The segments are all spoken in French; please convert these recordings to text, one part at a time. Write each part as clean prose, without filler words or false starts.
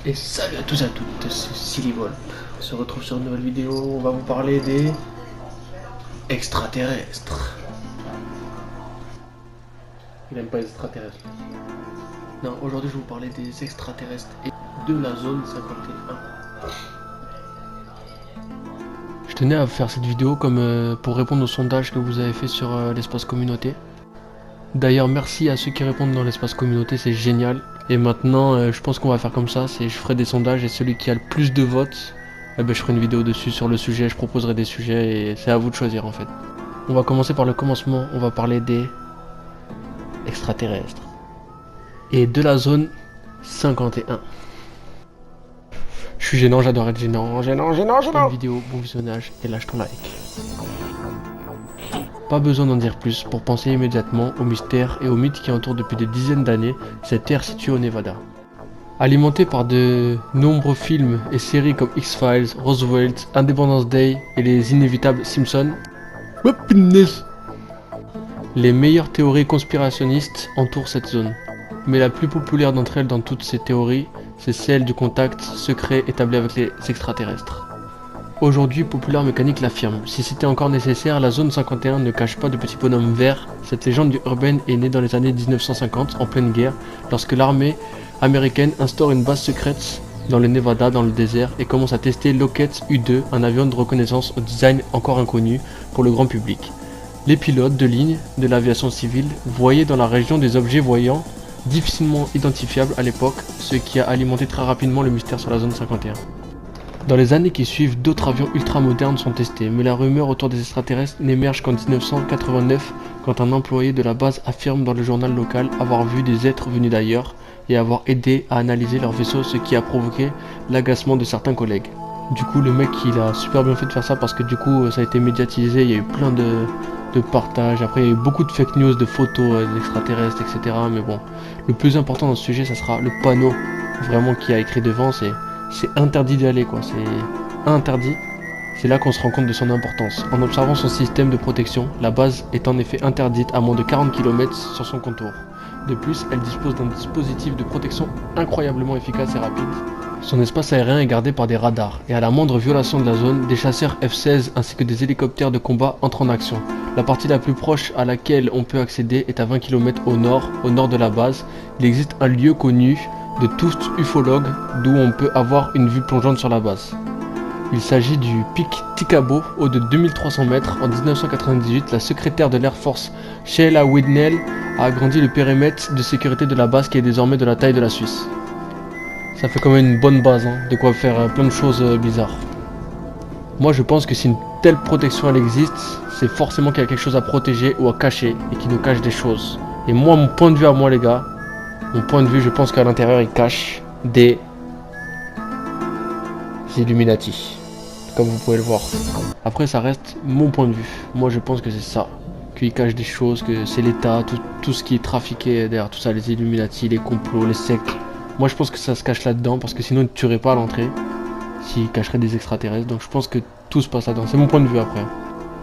Et salut à tous et à toutes, c'est Sillyvolp. On se retrouve sur une nouvelle vidéo, on va vous parler des extraterrestres. Il aime pas les extraterrestres. Non, aujourd'hui je vais vous parler des extraterrestres et de la zone 51. Je tenais à faire cette vidéo comme pour répondre au sondage que vous avez fait sur l'espace communauté. D'ailleurs, merci à ceux qui répondent dans l'espace communauté, c'est génial. Et maintenant, je pense qu'on va faire comme ça, c'est je ferai des sondages et celui qui a le plus de votes, eh ben, je ferai une vidéo dessus sur le sujet, je proposerai des sujets et c'est à vous de choisir en fait. On va commencer par le commencement, on va parler des extraterrestres. Et de la zone 51. Je suis gênant, j'adore être gênant. Bonne vidéo, bon visionnage et lâche ton like. Pas besoin d'en dire plus pour penser immédiatement au mystère et aux mythes qui entourent depuis des dizaines d'années cette terre située au Nevada. Alimentée par de nombreux films et séries comme X-Files, Roswell, Independence Day et les inévitables Simpsons, les meilleures théories conspirationnistes entourent cette zone. Mais la plus populaire d'entre elles dans toutes ces théories, c'est celle du contact secret établi avec les extraterrestres. Aujourd'hui, Popular Mécanique l'affirme. Si c'était encore nécessaire, la zone 51 ne cache pas de petits bonhommes verts. Cette légende urbaine est née dans les années 1950, en pleine guerre, lorsque l'armée américaine instaure une base secrète dans le Nevada, dans le désert, et commence à tester Lockheed U-2, un avion de reconnaissance au design encore inconnu pour le grand public. Les pilotes de ligne de l'aviation civile voyaient dans la région des objets voyants difficilement identifiables à l'époque, ce qui a alimenté très rapidement le mystère sur la zone 51. Dans les années qui suivent, d'autres avions ultra-modernes sont testés, mais la rumeur autour des extraterrestres n'émerge qu'en 1989, quand un employé de la base affirme dans le journal local avoir vu des êtres venus d'ailleurs et avoir aidé à analyser leur vaisseau, ce qui a provoqué l'agacement de certains collègues. Du coup, le mec, il a super bien fait de faire ça parce que du coup, ça a été médiatisé, il y a eu plein de partages, après il y a eu beaucoup de fake news, de photos d'extraterrestres, etc. Mais bon, le plus important dans ce sujet, ça sera le panneau vraiment qui a écrit devant, c'est interdit d'y aller quoi, c'est interdit. C'est là qu'on se rend compte de son importance. En observant son système de protection, la base est en effet interdite à moins de 40 km sur son contour. De plus, elle dispose d'un dispositif de protection incroyablement efficace et rapide. Son espace aérien est gardé par des radars, et à la moindre violation de la zone, des chasseurs F-16 ainsi que des hélicoptères de combat entrent en action. La partie la plus proche à laquelle on peut accéder est à 20 km au nord de la base. Il existe un lieu connu de tous ufologues d'où on peut avoir une vue plongeante sur la base. Il s'agit du pic Ticabo, haut de 2300 mètres. En 1998, la secrétaire de l'Air Force Sheila Widnell a agrandi le périmètre de sécurité de la base qui est désormais de la taille de la Suisse. Ça fait quand même une bonne base, hein, de quoi faire plein de choses bizarres. Moi je pense que si une telle protection elle existe, c'est forcément qu'il y a quelque chose à protéger ou à cacher et qui nous cache des choses. Et moi, mon point de vue à moi les gars, mon point de vue, je pense qu'à l'intérieur, il cache des Illuminati, comme vous pouvez le voir. Après, ça reste mon point de vue. Moi, je pense que c'est ça, qu'il cache des choses, que c'est l'État, tout ce qui est trafiqué derrière tout ça, les Illuminati, les complots, les sectes. Moi, je pense que ça se cache là-dedans, parce que sinon, ils ne tueraient pas à l'entrée, s'ils cacheraient des extraterrestres. Donc, je pense que tout se passe là-dedans. C'est mon point de vue après.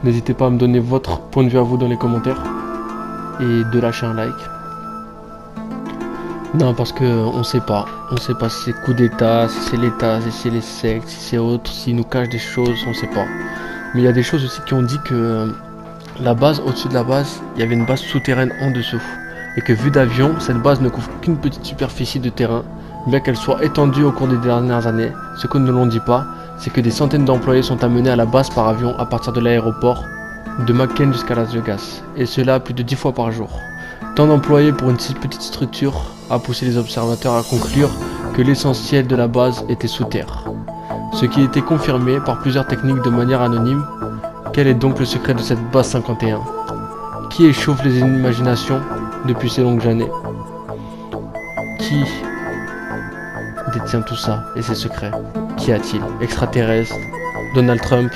N'hésitez pas à me donner votre point de vue à vous dans les commentaires, et de lâcher un like. Non, parce que on sait pas si c'est coup d'état, si c'est l'état, si c'est les sectes, si c'est autre, s'ils nous cachent des choses, on sait pas. Mais il y a des choses aussi qui ont dit que la base, au-dessus de la base, il y avait une base souterraine en dessous. Et que vu d'avion, cette base ne couvre qu'une petite superficie de terrain, bien qu'elle soit étendue au cours des dernières années. Ce que ne l'on dit pas, c'est que des centaines d'employés sont amenés à la base par avion à partir de l'aéroport de McCain jusqu'à Las Vegas. Et cela plus de 10 fois par jour. Tant d'employés pour une si petite structure a poussé les observateurs à conclure que l'essentiel de la base était sous terre. Ce qui était confirmé par plusieurs techniques de manière anonyme. Quel est donc le secret de cette base 51 ? Qui échauffe les imaginations depuis ces longues années ? Qui détient tout ça et ses secrets ? Qu'y a-t-il ? Extraterrestres ? Donald Trump ?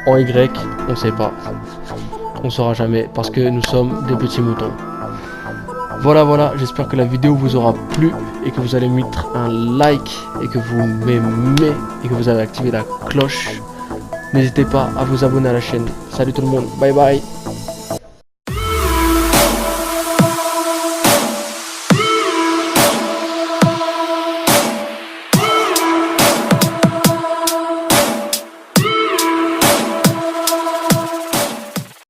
En Y ? On sait pas. On saura jamais parce que nous sommes des petits moutons. Voilà, j'espère que la vidéo vous aura plu et que vous allez mettre un like et que vous m'aimez et que vous avez activé la cloche. N'hésitez pas à vous abonner à la chaîne. Salut tout le monde, bye bye.